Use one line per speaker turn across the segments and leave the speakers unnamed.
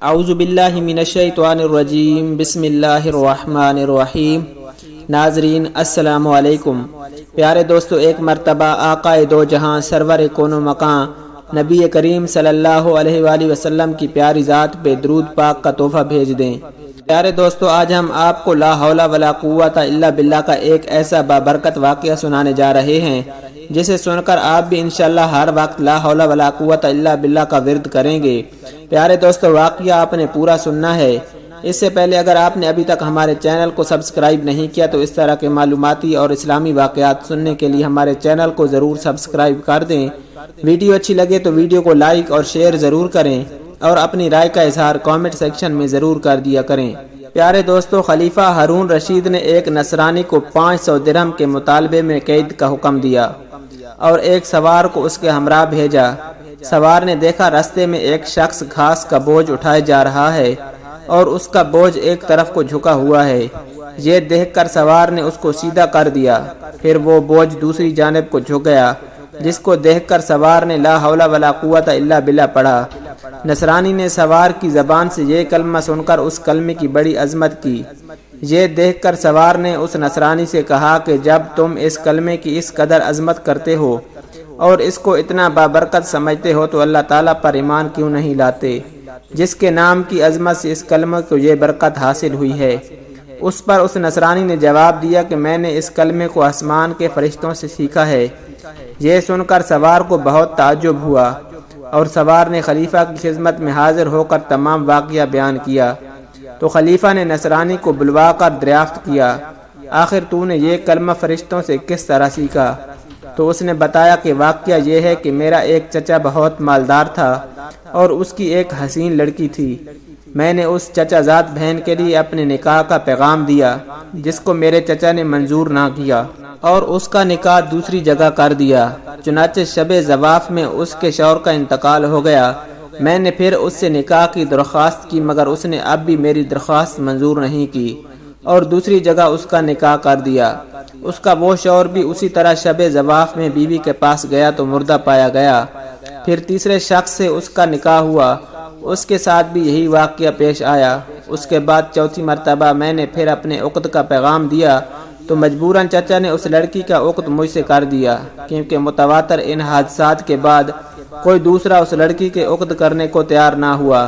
اعوذ باللہ من الشیطان الرجیم، بسم اللہ الرحمن الرحیم۔ ناظرین السلام علیکم۔ پیارے دوستو، ایک مرتبہ آقا دو جہاں سرور کون و مکان نبی کریم صلی اللہ علیہ وآلہ وسلم کی پیاری ذات پہ درود پاک کا تحفہ بھیج دیں۔ پیارے دوستو، آج ہم آپ کو لا حول ولا قوت الا باللہ کا ایک ایسا بابرکت واقعہ سنانے جا رہے ہیں جسے سن کر آپ بھی انشاءاللہ ہر وقت لا حول ولا قوت الا باللہ کا ورد کریں گے۔ پیارے دوستو، واقعہ آپ نے پورا سننا ہے۔ اس سے پہلے اگر آپ نے ابھی تک ہمارے چینل کو سبسکرائب نہیں کیا تو اس طرح کے معلوماتی اور اسلامی واقعات سننے کے لیے ہمارے چینل کو ضرور سبسکرائب کر دیں۔ ویڈیو اچھی لگے تو ویڈیو کو لائک اور شیئر ضرور کریں اور اپنی رائے کا اظہار کامنٹ سیکشن میں ضرور کر دیا کریں۔ پیارے دوستو، خلیفہ ہارون رشید نے ایک نصرانی کو 500 درہم کے مطالبے میں قید کا حکم دیا اور ایک سوار کو اس کے ہمراہ بھیجا۔ سوار نے دیکھا راستے میں ایک شخص گھاس کا بوجھ اٹھائے جا رہا ہے اور اس کا بوجھ ایک طرف کو جھکا ہوا ہے۔ یہ دیکھ کر سوار نے اس کو سیدھا کر دیا، پھر وہ بوجھ دوسری جانب کو جھک گیا، جس کو دیکھ کر سوار نے لا حول ولا قوت الا باللہ پڑھا۔ نصرانی نے سوار کی زبان سے یہ کلمہ سن کر اس کلمے کی بڑی عظمت کی۔ یہ دیکھ کر سوار نے اس نصرانی سے کہا کہ جب تم اس کلمے کی اس قدر عظمت کرتے ہو اور اس کو اتنا بابرکت سمجھتے ہو تو اللہ تعالیٰ پر ایمان کیوں نہیں لاتے، جس کے نام کی عظمت سے اس کلمے کو یہ برکت حاصل ہوئی ہے۔ اس پر اس نصرانی نے جواب دیا کہ میں نے اس کلمے کو آسمان کے فرشتوں سے سیکھا ہے۔ یہ سن کر سوار کو بہت تعجب ہوا اور سوار نے خلیفہ کی خدمت میں حاضر ہو کر تمام واقعہ بیان کیا۔ تو خلیفہ نے نصرانی کو بلوا کر دریافت کیا، آخر تو نے یہ کلمہ فرشتوں سے کس طرح سیکھا؟ تو اس نے بتایا کہ واقعہ یہ ہے کہ میرا ایک چچا بہت مالدار تھا اور اس کی ایک حسین لڑکی تھی۔ میں نے اس چچا زاد بہن کے لیے اپنے نکاح کا پیغام دیا، جس کو میرے چچا نے منظور نہ کیا اور اس کا نکاح دوسری جگہ کر دیا۔ چنانچہ شب زواف میں اس کے شوہر کا انتقال ہو گیا۔ میں نے پھر اس سے نکاح کی درخواست کی، مگر اس نے اب بھی میری درخواست منظور نہیں کی اور دوسری جگہ اس کا نکاح کر دیا۔ اس کا وہ شوہر بھی اسی طرح شب زواف میں بیوی کے پاس گیا تو مردہ پایا گیا۔ پھر تیسرے شخص سے اس کا نکاح ہوا، اس کے ساتھ بھی یہی واقعہ پیش آیا۔ اس کے بعد چوتھی مرتبہ میں نے پھر اپنے عقد کا پیغام دیا تو مجبوراً چچا نے اس لڑکی کا عقد مجھ سے کر دیا، کیونکہ متواتر ان حادثات کے بعد کوئی دوسرا اس لڑکی کے عقد کرنے کو تیار نہ ہوا۔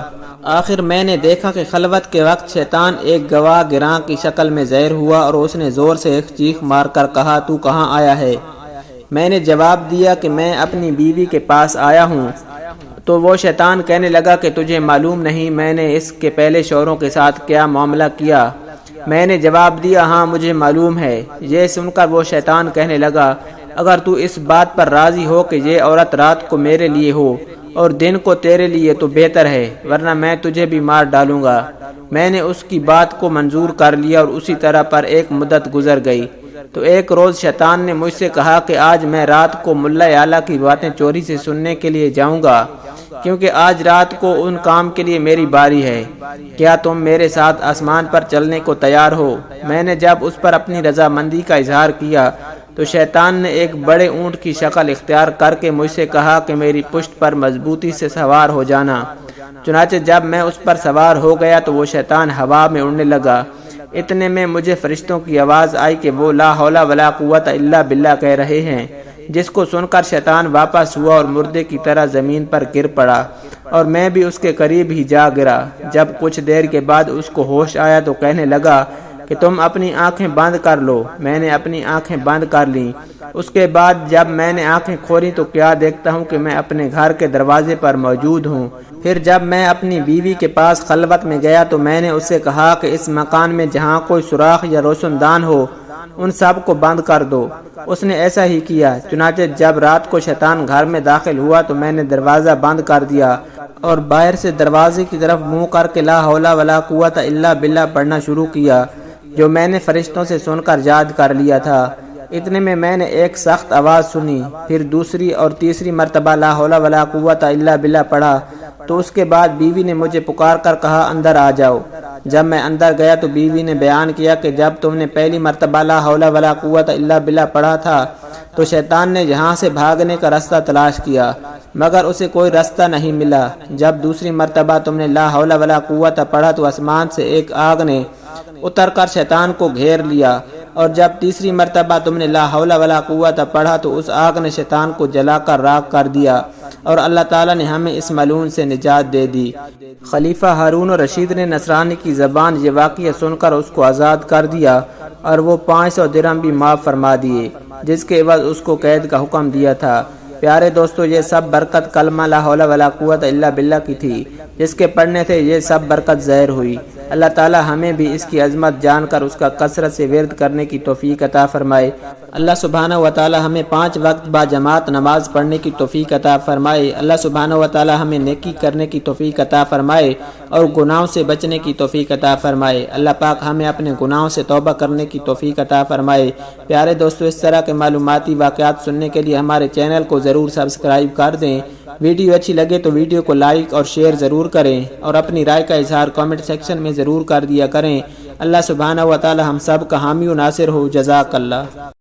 آخر میں نے دیکھا کہ خلوت کے وقت شیطان ایک گواہ گراں کی شکل میں ظاہر ہوا اور اس نے زور سے ایک چیخ مار کر کہا، تو کہاں آیا ہے؟ میں نے جواب دیا کہ میں اپنی بیوی کے پاس آیا ہوں۔ تو وہ شیطان کہنے لگا کہ تجھے معلوم نہیں میں نے اس کے پہلے شوہروں کے ساتھ کیا معاملہ کیا؟ میں نے جواب دیا، ہاں مجھے معلوم ہے۔ یہ سن کر وہ شیطان کہنے لگا، اگر تو اس بات پر راضی ہو کہ یہ عورت رات کو میرے لیے ہو اور دن کو تیرے لیے تو بہتر ہے، ورنہ میں تجھے بھی مار ڈالوں گا۔ میں نے اس کی بات کو منظور کر لیا اور اسی طرح پر ایک مدت گزر گئی۔ تو ایک روز شیطان نے مجھ سے کہا کہ آج میں رات کو ملا اعلیٰ کی باتیں چوری سے سننے کے لیے جاؤں گا، کیونکہ آج رات کو ان کام کے لیے میری باری ہے۔ کیا تم میرے ساتھ آسمان پر چلنے کو تیار ہو؟ میں نے جب اس پر اپنی رضامندی کا اظہار کیا تو شیطان نے ایک بڑے اونٹ کی شکل اختیار کر کے مجھ سے کہا کہ میری پشت پر مضبوطی سے سوار ہو جانا۔ چنانچہ جب میں اس پر سوار ہو گیا تو وہ شیطان ہوا میں اڑنے لگا۔ اتنے میں مجھے فرشتوں کی آواز آئی کہ وہ لا حول ولا قوت الا باللہ کہہ رہے ہیں، جس کو سن کر شیطان واپس ہوا اور مردے کی طرح زمین پر گر پڑا اور میں بھی اس کے قریب ہی جا گرا۔ جب کچھ دیر کے بعد اس کو ہوش آیا تو کہنے لگا کہ تم اپنی آنکھیں بند کر لو۔ میں نے اپنی آنکھیں بند کر لیں۔ اس کے بعد جب میں نے آنکھیں کھولی تو کیا دیکھتا ہوں کہ میں اپنے گھر کے دروازے پر موجود ہوں۔ پھر جب میں اپنی بیوی کے پاس خلوت میں گیا تو میں نے اس سے کہا کہ اس مکان میں جہاں کوئی سوراخ یا روشن دان ہو ان سب کو بند کر دو۔ اس نے ایسا ہی کیا۔ چنانچہ جب رات کو شیطان گھر میں داخل ہوا تو میں نے دروازہ بند کر دیا اور باہر سے دروازے کی طرف منہ کر کے لا حول ولا قوت الا باللہ پڑھنا شروع کیا، جو میں نے فرشتوں سے سن کر یاد کر لیا تھا۔ اتنے میں نے ایک سخت آواز سنی، پھر دوسری اور تیسری مرتبہ لا حول ولا قوت الا باللہ پڑھا تو اس کے بعد بیوی نے مجھے پکار کر کہا، اندر آ جاؤ۔ جب میں اندر گیا تو بیوی نے بیان کیا کہ جب تم نے پہلی مرتبہ لا حول ولا قوت الا باللہ پڑھا تھا تو شیطان نے یہاں سے بھاگنے کا راستہ تلاش کیا مگر اسے کوئی راستہ نہیں ملا۔ جب دوسری مرتبہ تم نے لا حول ولا قوت پڑھا تو آسمان سے ایک آگ نے اتر کر شیطان کو گھیر لیا، اور جب تیسری مرتبہ تم نے لا حول ولا قوت پڑھا تو اس آگ نے شیطان کو جلا کر راکھ کر دیا، اور اللہ تعالیٰ نے ہمیں اس ملعون سے نجات دے دی۔ خلیفہ ہارون الرشید نے نصرانی کی زبان یہ واقعہ سن کر اس کو آزاد کر دیا، اور وہ 500 درہم بھی معاف فرما دیے، جس کے عوض اس کو قید کا حکم دیا تھا۔ پیارے دوستو، یہ سب برکت کلمہ لا حول ولا قوت الا باللہ کی تھی، جس کے پڑھنے سے یہ سب برکت ظاہر ہوئی۔ اللہ تعالی ہمیں بھی اس کی عظمت جان کر اس کا کثرت سے ورد کرنے کی توفیق عطا فرمائے۔ اللہ سبحانہ و تعالی ہمیں 5 وقت با جماعت نماز پڑھنے کی توفیق عطا فرمائے۔ اللہ سبحانہ و تعالی ہمیں نیکی کرنے کی توفیق عطا فرمائے اور گناہوں سے بچنے کی توفیق عطا فرمائے۔ اللہ پاک ہمیں اپنے گناہوں سے توبہ کرنے کی توفیق عطا فرمائے۔ پیارے دوستو، اس طرح کے معلوماتی واقعات سننے کے لیے ہمارے چینل کو ضرور سبسکرائب کر دیں۔ ویڈیو اچھی لگے تو ویڈیو کو لائک اور شیئر ضرور کریں، اور اپنی رائے کا اظہار کامنٹ سیکشن میں ضرور کر دیا کریں۔ اللہ سبحانہ و تعالی ہم سب کا حامی و ناصر ہو۔ جزاک اللہ۔